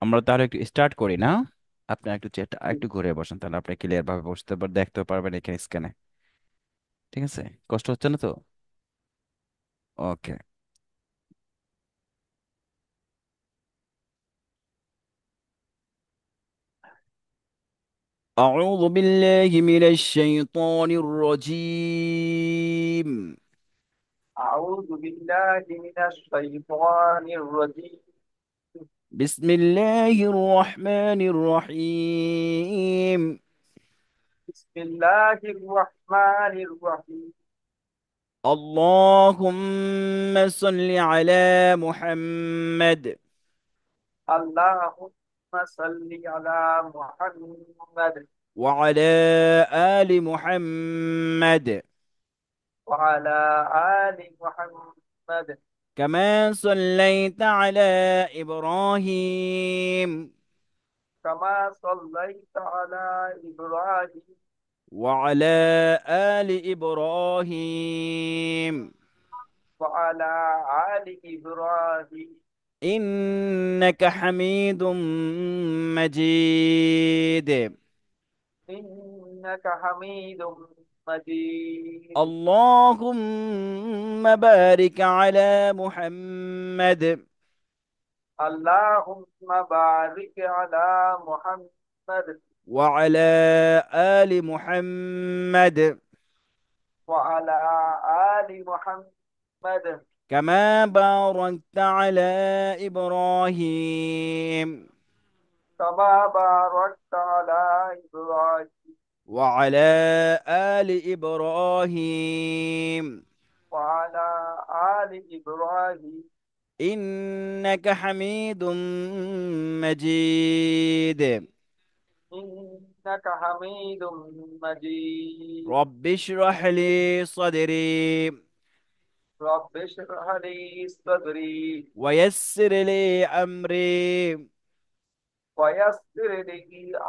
আমরা তাহলে একটু স্টার্ট করি না? আপনি একটু চেয়ারটা একটু ঘুরে বসেন, তাহলে আপনি ক্লিয়ার ভাবে বসতে দেখতে পারবেন এখানে স্ক্যানে। ঠিক আছে? কষ্ট হচ্ছে না তো? ওকে। أعوذ بالله من الشيطان الرجيم. أعوذ بالله من الشيطان الرجيم. بسم الله الرحمن الرحيم. بسم الله الرحمن الرحيم. اللهم صل على محمد اللهم صل على محمد وعلى آل محمد وعلى آل محمد كما صليت على إبراهيم كما صليت على إبراهيم وعلى آل إبراهيم وعلى آل إبراهيم إنك حميد مجيد. إنك حميد مجيد. اللهم بارك على محمد اللهم بارك على محمد وعلى آل محمد وعلى آل محمد كما باركت على إبراهيم كما باركت على إبراهيم وعلى آل إبراهيم وعلى آل إبراهيم إنك حميد مجيد. إنك حميد مجيد. رب اشرح لي صدري رب اشرح لي صدري ويسر لي أمري ويسر لي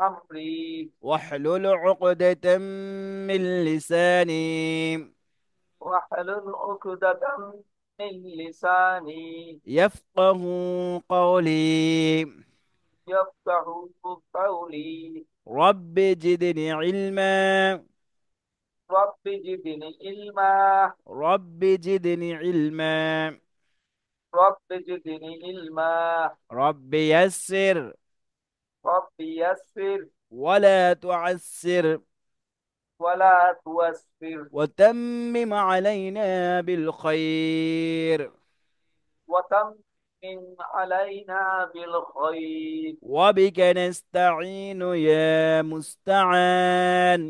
أمري واحلل عقدة من لساني واحلل عقدة من لساني يفقه قولي. يفقه قولي. رب زدني علما رب زدني علما. رب زدني علما. رب زدني علما. رب يسر رب يسر ولا تعسر ولا توسر وتمم علينا بالخير وتمن علينا بالخير. وبك نستعين يا مستعان.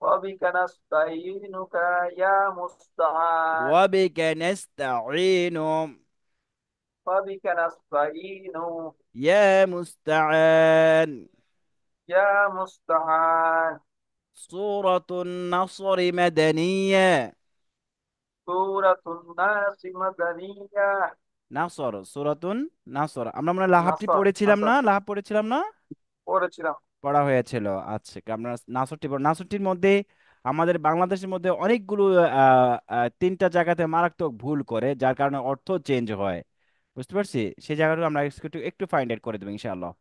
وبك نستعينك يا مستعان. وبك نستعين وبك نستعين يا مستعان. يا مستعان. سورة النصر مدنية. سورة الناس مدنية. নাসর সূরাতুন নাসর, আমরা মনে হয় লাহাবটি نصر পড়েছিলাম না? نصر লাহাব পড়েছিলাম না? পড়েছিলাম। পড়া হয়েছিল। আচ্ছা, আমরা নাসরটির মধ্যে আমাদের বাংলাদেশের মধ্যে অনেকগুলো তিনটা জায়গাতে মারাত্মক ভুল করে, যার কারণে অর্থ চেঞ্জ হয়। বুঝতে পারছি, সেই জায়গাটা আমরা একটু একটু ফাইন্ড আউট করে দেবো ইনশাআল্লাহ।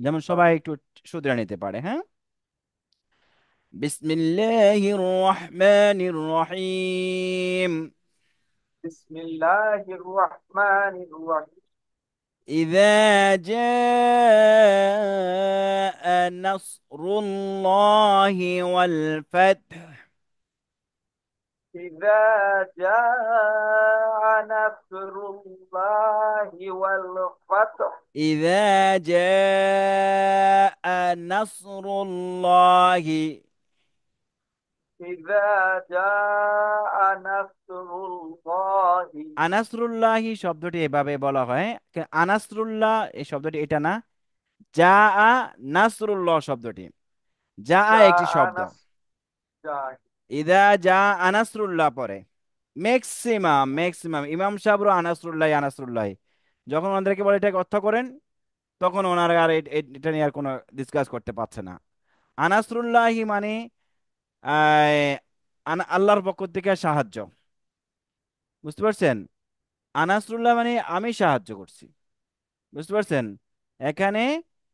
যেমন সবাই একটু শুধরে নিতে পারে। হ্যাঁ, বিসমিল্লাহির রহমানির রহিম। بسم الله الرحمن الرحيم. إذا جاء نصر الله والفتح. إذا جاء نصر الله والفتح. إذا جاء نصر الله. إذا جاء نصر الله. আনাসরুল্লাহি শব্দটি এভাবে বলা হয়। আনাসরুল্লাহ এই শব্দটি এটা না। যা আ নাসরুল্লাহ শব্দটি, যা আ একটি جاء শব্দ। نصر. جاء. ইদা যা আনাসরুল্লাহ পরে ম্যাক্সিমাম ইমাম সাহেবরা আনাসরুল্লাহ আনাসরুল্লাহ, যখন ওনাদেরকে বলে এটাকে অর্থ করেন, তখন ওনারা আর এটা নিয়ে আর কোনো ডিসকাস করতে পারছে না। আনাসরুল্লাহি মানে আহ, আল্লাহর পক্ষ থেকে সাহায্য। বুঝতে পারছেন? আনাসরুল্লাহ মানে আমি সাহায্য করছি। বুঝতে পারছেন? এখানে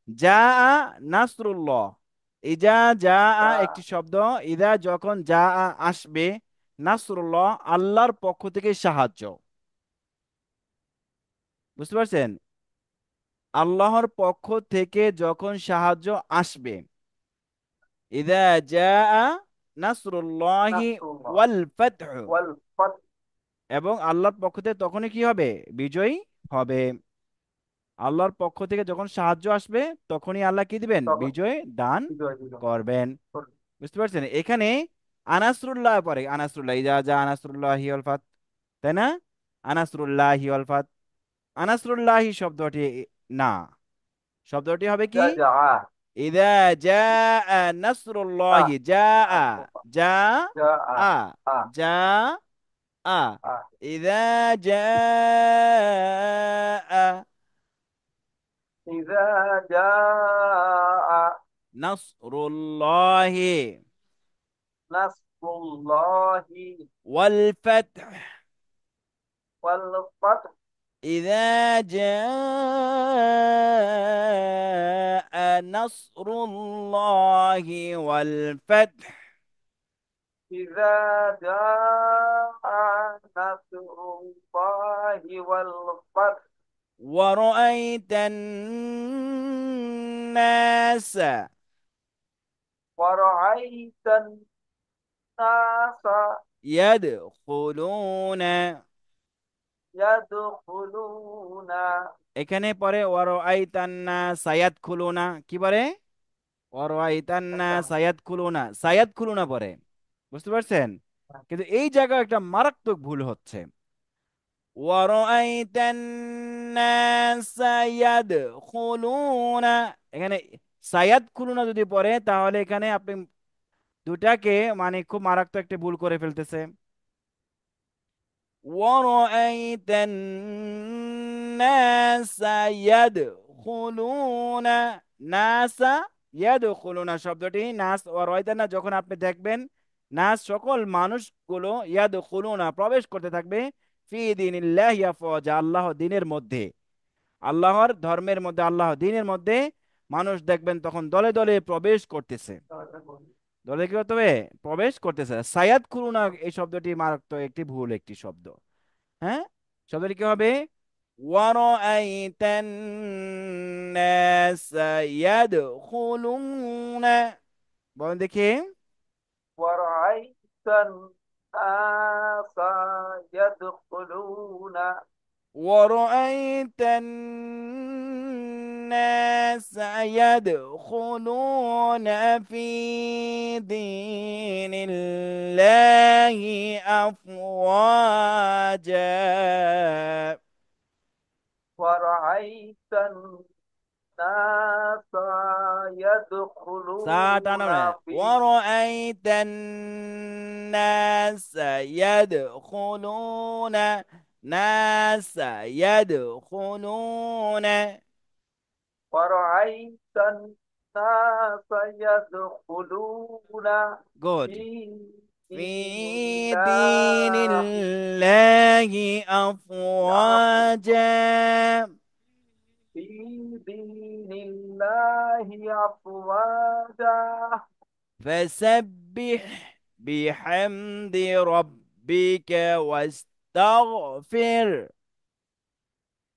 যা নাসরুল্লাহ, ইজা যা একটি শব্দ, ইদা যখন যা আসবে, নাসরুল্লাহ আল্লাহর পক্ষ থেকে সাহায্য। বুঝতে পারছেন? আল্লাহর পক্ষ থেকে যখন সাহায্য আসবে, ইদা যা নাসরুল্লাহি نصر الله ওয়াল ফাতহ, والفتح এবং আল্লাহর পক্ষ থেকে তখনই কি হবে? বিজয়ী হবে। আল্লাহর পক্ষ থেকে যখন সাহায্য আসবে, তখনই আল্লাহ কি দিবেন? طبعا বিজয় দান বিজয় বিজয় করবেন। বুঝতে পারছেন? এখানে আনাসরুল্লাহ পরে, আনাসরুল্লাহ ইজা যা আনাসরুল্লাহ হিওয়াল ফাত, তাই না? আনাসরুল্লাহ হিওয়াল ফাত, আনাসরুল্লাহি শব্দটি না, শব্দটি হবে কি? جاء ইদা যা নাসরুল্লাহি, যা نصر الله যা جاء যা آه. ইদা যা إذا جاء নাসরুল্লাহি نصر الله ওয়াল ফাতহ, والفتح إذا جاء نصر الله والفتح إذا جاء نصر الله والفتح ورأيت الناس ورأيت الناس يدخلون, يدخلون এখানে পরে ওয়ারাইতান্না সায়াদ খুলুনা, কি পরে? ওয়ারাইতান্না সায়াদ খুলুনা, সায়াদ খুলুনা পরে। বুঝতে পারছেন? কিন্তু এই জায়গায় একটা মারাত্মক ভুল হচ্ছে। ورأيت الناس يدخلون, এখানে সায়াদ খুলুনা যদি পড়ে, তাহলে এখানে আপনি দুটাকে মানে খুব মারাত্মক একটা ভুল করে ফেলতেছে। ورأيت الناس يدخلون, নাস ইয়াদখুলুনা শব্দটি, নাস ওয়ারাইতানা যখন আপনি দেখবেন, নাস সকল মানুষগুলো, ইয়াদখুলুনা প্রবেশ করতে থাকবে, ফি দীনিল্লাহি আফওয়াজা আল্লাহ দিনের মধ্যে, আল্লাহর ধর্মের মধ্যে, আল্লাহ দিনের মধ্যে মানুষ দেখবেন তখন দলে দলে প্রবেশ করতেছে। দলে কি হতে হবে? প্রবেশ করতেছে। সায়াদ খুলুনা এই শব্দটি মারাত্মক একটি ভুল একটি শব্দ। হ্যাঁ, শব্দটি কি হবে? ওয়ারাআইতান নাস ইয়াদখুলুনা, বলেন দেখি। ورأيت الناس يدخلون ورأيت الناس يدخلون في دين الله أفواجا. ورأيت الناس يدخلون ساتانا في ورأيت الناس يدخلون, ناس يدخلون. ورأيت الناس يدخلون Good. في دين في دين الله الله أفواجا في دين الله أفواجا فسبح بحمد ربك واستغفر.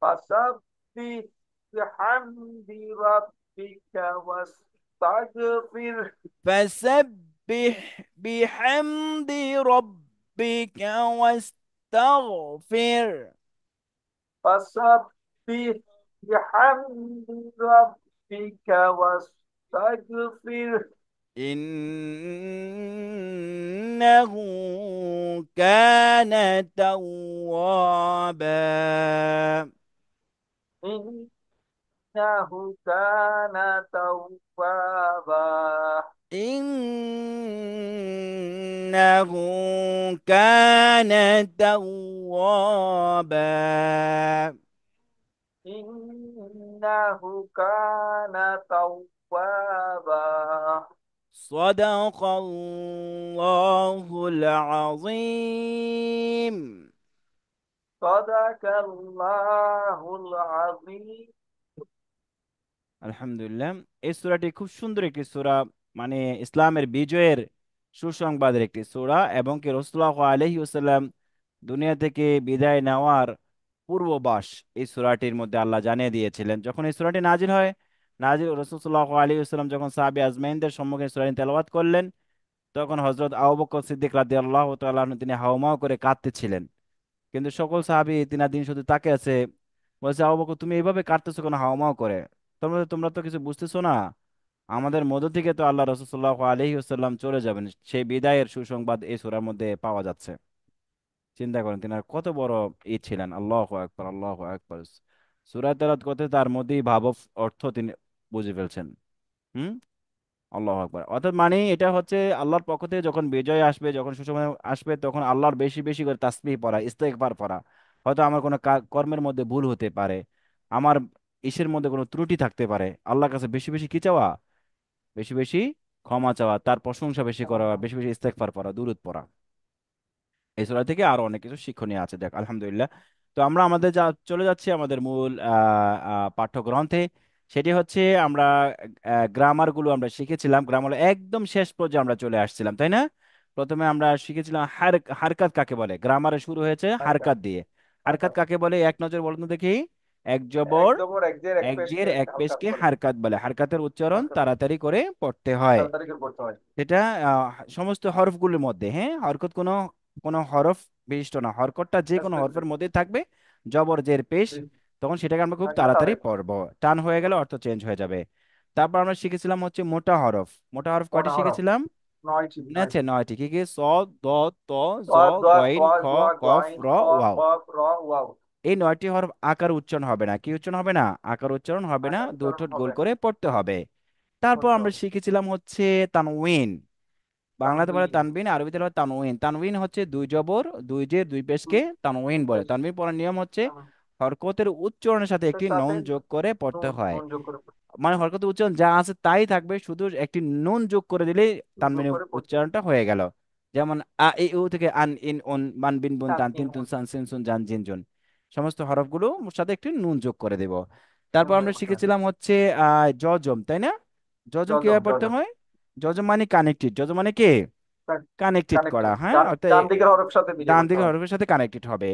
فسبح بحمد ربك واستغفر فسبح بحمد ربك واستغفر. فسبح بحمد ربك واستغفر إنه كان توابا. إنه كان توابا إنه كان توابا. إنه كان توابا صدق الله العظيم. صدق الله العظيم আলহামদুলিল্লাহ। এই সূরাটি খুব সুন্দর একটি সূরা, মানে ইসলামের বিজয়ের সুসংবাদের একটি সূরা, এবং কি রাসূলুল্লাহ আলাইহি ওয়াসাল্লাম দুনিয়া থেকে বিদায় নেওয়ার পূর্ববাস এই সূরাটির মধ্যে আল্লাহ জানিয়ে দিয়েছিলেন। যখন এই সূরাটি নাজিল হয়, নাজিল রাসূল সাল্লাল্লাহু আলাইহি ওয়াসাল্লাম যখন সাহাবী আজমাইনদের সম্মুখে সূরাটি তেলাওয়াত করলেন, তখন হযরত আবু বকর সিদ্দিক রাদিয়াল্লাহু তাআলা আনহু তিনি হাউমাউ করে কাঁদতেছিলেন। কিন্তু সকল সাহাবী তিনার দিন শুধু তাকে আছে, বলছে, আবু বকর তুমি এইভাবে কাঁদতেছো কেন হাউমাউ করে? তোমরা তোমরা তো কিছু বুঝতেছো না, আমাদের মধ্য থেকে তো আল্লাহ রাসূল সাল্লাল্লাহু আলাইহি ওয়াসাল্লাম চলে যাবেন, সেই বিদায়ের সুসংবাদ এই সূরার মধ্যে পাওয়া যাচ্ছে। চিন্তা করেন তিনি কত বড় ছিলেন। আল্লাহু আকবার, আল্লাহু আকবার। সূরা তেলাওয়াত করতে তার মধ্যেই ভাব অর্থ তিনি বুঝে ফেলছেন। হুম। আল্লাহু আকবার। অর্থাৎ মানে এটা হচ্ছে আল্লাহর পক্ষ থেকে যখন বিজয় আসবে, যখন সুসময় আসবে, তখন আল্লাহর বেশি বেশি করে তাসবিহ পড়া, ইস্তেগফার পড়া। হয়তো আমার কোনো কর্মের মধ্যে ভুল হতে পারে, আমার ইসের মধ্যে কোনো ত্রুটি থাকতে পারে, আল্লাহর কাছে বেশি বেশি কি চাওয়া, বেশি বেশি ক্ষমা চাওয়া, তার প্রশংসা বেশি করা, বেশি বেশি ইস্তেগফার পড়া, দুরূদ পড়া। এই সূরা থেকে আরো অনেক কিছু শিক্ষণীয় আছে, দেখ আলহামদুলিল্লাহ। তো আমরা আমাদের চলে যাচ্ছি আমাদের মূল পাঠ্যগ্রন্থে। সেটি হচ্ছে আমরা গ্রামার গুলো আমরা শিখেছিলাম, গ্রামার একদম শেষ পর্যায়ে আমরা চলে আসছিলাম, তাই না? প্রথমে আমরা শিখেছিলাম হারকাত কাকে বলে। গ্রামারে শুরু হয়েছে হারকাত। হারকাত দিয়ে। হারকাত হারকাত। কাকে বলে এক নজর বলুন তো দেখি। এক এক জবর, জবর এক জের এক এক জের পেশকে এক হালকাত পেশকে বলে। হারকাত বলে। হারকাতের উচ্চারণ হালকাত বলে। তাড়াতাড়ি করে পড়তে হয়। তাড়াতাড়ি করে পড়তে হয়। সেটা সমস্ত হরফগুলোর মধ্যে, হ্যাঁ, হরকত কোনো কোনো হরফ বিশিষ্ট না, হরকতটা যে কোনো হরফের স্পেসিফিক। মধ্যে থাকবে, জবর জের পেশ, তখন সেটাকে আমরা খুব থাকলে তাড়াতাড়ি তাড়াতাড়ি পড়তে পড়বো। টান হয়ে গেলে অর্থ চেঞ্জ হয়ে যাবে। তারপর আমরা শিখেছিলাম হচ্ছে মোটা হরফ। মোটা হরফ কয়টি অনাহরফ। শিখেছিলাম? নয়টি মনে আছে? নয়টি। নয়টি। কি কি? স, দ, ত, জ, দোয়া দোয়া গইন, দোয়া খ, জোয়া কফ, গোয়াইন র, খ ওয়াও। কফ র ওয়াও। এই নয়টি হরফ আকার উচ্চারণ হবে না। কি উচ্চারণ হবে না? আকার উচ্চারণ হবে না, আকার দুই উচ্চারণ ঠোঁট গোল হবে না। করে পড়তে হবে। তারপর পড়তে আমরা হবে। শিখেছিলাম হচ্ছে তানউইন। বাংলাতে বলে তানবিন। তানবিন, আরবিতে বলে তানউইন। তানউইন হচ্ছে দুই জবর, দুই জের, দুই পেশকে দুই তানউইন দুই বলে। পেশ। তানবিন পড়ার নিয়ম হচ্ছে তানবিন। হরকতের উচ্চারণের সাথে এর একটি সাথে নুন যোগ করে পড়তে নুন হয়। নুন যোগ করে মানে হরকতের উচ্চারণ যা আছে তাই থাকবে, শুধু একটি নুন যোগ করে দিলেই যোগ তানবিনের করে পড়তে হবে। উচ্চারণটা হয়ে গেল। যেমন আ ই উ থেকে আন ইন উন মান বিন বুন টান তান তিন ইন তুন উন। সান সিন সুন জান জিন জুন, সমস্ত হরফগুলো সাথে একটি নুন যোগ করে দেব। তারপর যোগ আমরা করতে হবে। শিখেছিলাম হচ্ছে জজম, তাই না? জজম জজম কিভাবে পড়তে জজম। হয়? জজম মানে কানেক্টেড। জজম মানে কি? কানেক্টেড করা, কানেক্টেড। হ্যাঁ, ডান অর্থাৎ ডান দিকের হরফের সাথে মিলে ডান করতে দিকের হবে। হরফের সাথে কানেক্টেড হবে,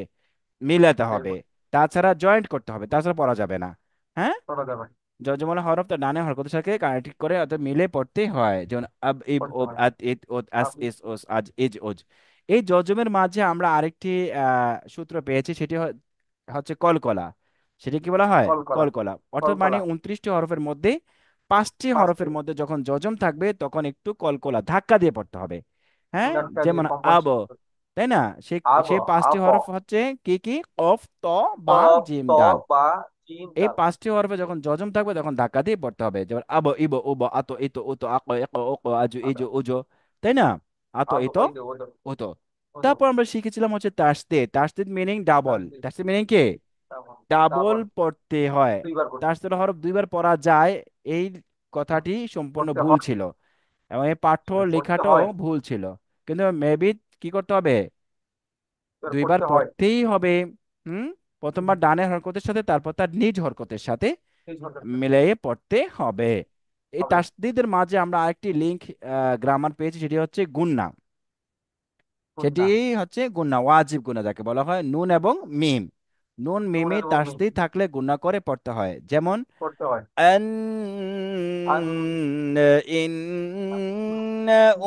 মিলাতে মিলে হবে। তাছাড়া জয়েন্ট করতে হবে, তাছাড়া পড়া যাবে না। হ্যাঁ। করা যাবে। যজমলা হরফ তার ডানে হরকতের সাথে কানেক্টেড করে, অর্থাৎ মিলে পড়তে হয়। যেমন আব ইব করতে ওব হয়। আত ইত ওত আস আপনি ইস ওস আজ ইজ ওজ। এই যজমের মাঝে আমরা আরেকটি সূত্র পেয়েছি, সেটি হচ্ছে কলকলা। সেটি কি বলা হয়? কল করা। কলকলা। কল অর্থাৎ মানে করা। 29টি হরফের মধ্যে 5টি পাঁচটি। হরফের মধ্যে যখন যজম থাকবে তখন একটু কলকলা ধাক্কা দিয়ে পড়তে হবে। হ্যাঁ। ধাক্কা দিয়ে যেমন আব, কম্পালসারি। তাই না? সেই আব। সেই 5টি আপ। হরফ হচ্ছে কি কি? কফ, ত, বা, কফ জিম, ত দাল। বা জিম এই দাল। 5টি হরফে যখন যজম থাকবে তখন ধাক্কা দিয়ে পড়তে হবে। যেমন আব, ইব, উব, আত, ইত, উত, আক, এক, ওক, আজু, ইজু, উজো, তাই না? আত, আত ইত, ওই যে ওজন। উতো। ওজন। তারপর আমরা শিখেছিলাম হচ্ছে তাসদিদ। তাসদিদ মিনিং ডাবল। তাসদিদ। তাসদিদ মিনিং কি? Double double. পড়তে হয়। দুইবার করতে। তাসদিদ হরফ দুইবার পড়া যায়, এই কথাটি সম্পূর্ণ করতে ভুল হয়। ছিল, এবং এই পাঠ্য এটা করতে লেখাটাও হয়। ভুল ছিল। কিন্তু মেবি কি করতে হবে? এবার দুইবার করতে হয়। পড়তেই হবে। হুম। প্রথমবার ডানে হরকতের সাথে, তারপর তার নিজ হরকতের সাথে এই ঝরঝর। মিলিয়ে পড়তে হবে। এই হবে। তাসদিদের মাঝে আমরা আরেকটি লিঙ্ক গ্রামার পেয়েছি, সেটি হচ্ছে গুন্না। সেটি কোনটা? হচ্ছে গুন্না, ওয়াজিব গুন্না যাকে বলা হয়, নুন এবং মিম। নুন নুন মিমে এবং মিম। তাসদিদ থাকলে গুন্না করে পড়তে হয়। যেমন করতে হয়। আন, আন। ইন,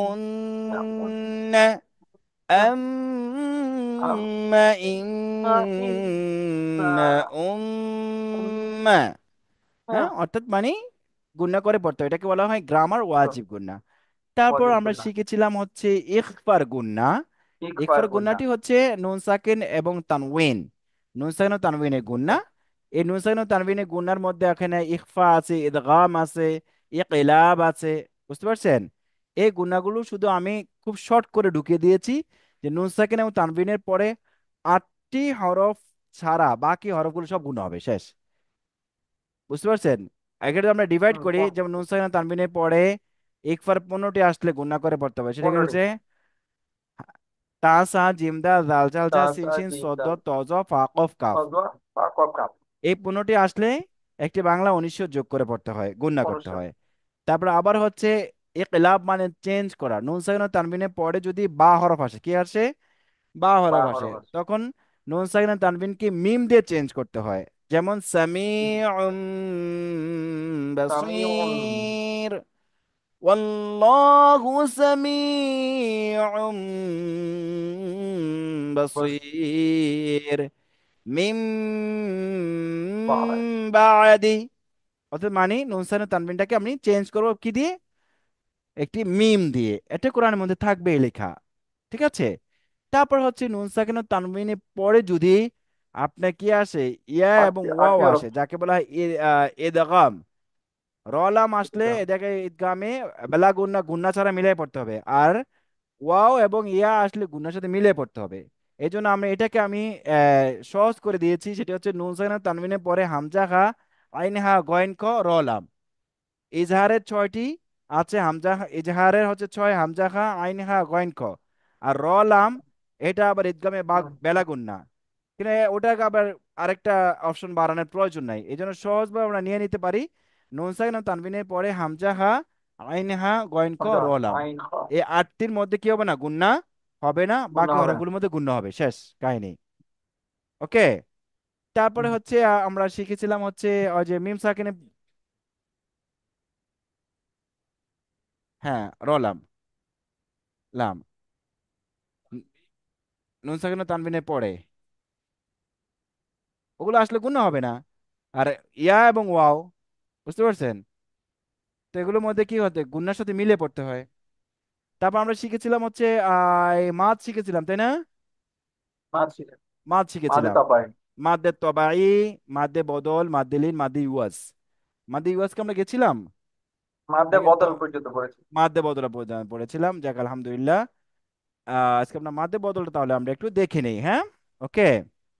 উন, আম, ইম, উম। হ্যাঁ, অর্থাৎ মানে গুণনা করে পড়তে হয়। এটাকে বলা হয় গ্রামার ওয়াজিব গুণনা। তারপর ওয়াজিব আমরা গুন্না। শিখেছিলাম হচ্ছে ইখফার গুণনা। ইকফার ইখফার গুন্না। গুণনাটি হচ্ছে নুন সাকিন এবং তানউইন। নুন সাকিন ও তানউইনের গুণনা। এই নুন সাকিন ও তানউইনের গুণনার মধ্যে এখানে ইখফা আছে, ইদগাম আছে, ইকলাব আছে। বুঝতে পারছেন? এই গুণাগুলো শুধু আমি খুব শর্ট করে ঢুকিয়ে দিয়েছি, যে নুন সাকিন এবং তানউইনের পরে 8টি হরফ ছাড়া বাকি হরফগুলো সব গুণ হবে, শেষ। বুঝতে পারছেন? এক্ষেত্রে আমরা ডিভাইড করি, যেমন নুন সাকিন তানবিনের পরে ইকফার 15টি আসলে গুণা করে পড়তে হবে। সেটা কি 15টি। হচ্ছে? তা, সা, জিম, দাল, জাল, জাল, জা, সিন, তাসা শিন, জিম সদ, দাল। ত, জ, ফা, কফ, কাফ। ফজওয়া। পা কফ কাপ। এই 15টি আসলে একটি বাংলা 1900 যোগ করে পড়তে হয়, গুণনা করতে অনুষ্ঠ। হয়। তারপর আবার হচ্ছে ইকলাব মানে চেঞ্জ করা, নুন সাকিন ও তানবিনের পরে যদি বা হরফ আসে, কি আসে? বা বা হরফ আসে, হরফ। তখন নুন সাকিন ও তানবিনকে মিম দিয়ে চেঞ্জ করতে হয়। যেমন সামিউম সামিউন। বাসীর, ওয়াল্লাহু সামিউম বাস। বাসীর, মিম বাহার। বাদি। অর্থাৎ মানে নুন সাকিন ও তানবিনটাকে আমি চেঞ্জ করবো কি দিয়ে? একটি মিম দিয়ে। এটা কোরআনের মধ্যে থাকবে লেখা, ঠিক আছে? তারপর হচ্ছে নুন সাকিন ও তানবিনের পরে যদি আপনার কি আসে, ইয়া এবং ওয়াও আটটি হরফ। আসে, যাকে বলা হয় ইদগাম। রলাম আসলে এটাকে ইদগামে বেলা গুন্না, গুন্না ছাড়া মিলাই পড়তে হবে। আর ওয়াও এবং ইয়া আসলে গুন্নার সাথে মিলিয়ে পড়তে হবে। এই জন্য আমরা এটাকে আমি সহজ করে দিয়েছি, সেটা হচ্ছে নুন সাকিন ও তানবিনের পরে হামজা খা, আইন হা, গয়েন খ, রলাম। ইজহারের ছয়টি আছে, হামজা ইজহারের হচ্ছে ছয়, হামজা খা, আইন হা, গয়েন খ। আর র লাম, এটা আবার ইদগামে বাগ বেলাগুন না, কিন্তু ওটাকে আবার আরেকটা অপশন বাড়ানোর প্রয়োজন নাই। এই জন্য সহজভাবে আমরা নিয়ে নিতে পারি নুন সাকিন ও তানবিনের পরে হামজা হা, আইন হা, গয়েন খ, হামজা র লাম। আইন খ। এই আটটির মধ্যে কি হবে না? গুন্না হবে না, গুণা বাকি হবে না। হরফগুলোর মধ্যে গুন্না হবে, শেষ কাহিনী। ওকে। তারপরে হুম। হচ্ছে আমরা শিখেছিলাম হচ্ছে ওই যে মিম সাকিনে, হ্যাঁ, রলাম, লাম, নুন সাকিন ও তানবিনের পরে ওগুলো আসলে গুণ হবে না। আর ইয়া এবং ওয়াও, বুঝতে পারছেন? তো এগুলোর মধ্যে কি হতে, গুণার সাথে মিলে পড়তে হয়। তারপর আমরা শিখেছিলাম হচ্ছে এই মাদ শিখেছিলাম, তাই না? মাছ। মাদ মাঝে শিখেছিলাম। তপায়। মাদ্দে তবাই, মাদ্দে বদল, মাদ্দে লিন, মাদ্দে ইউয়াস। মাদ্দে ইউয়াসকে আমরা গেছিলাম মাঝে নাকি বদল পর্যন্ত পড়েছে। মাদ্দে বদল পড়েছিলাম, যাক আলহামদুলিল্লাহ। আজকে আমরা মাদ্দে বদলটা তাহলে আমরা একটু দেখে নেই, হ্যাঁ? ওকে।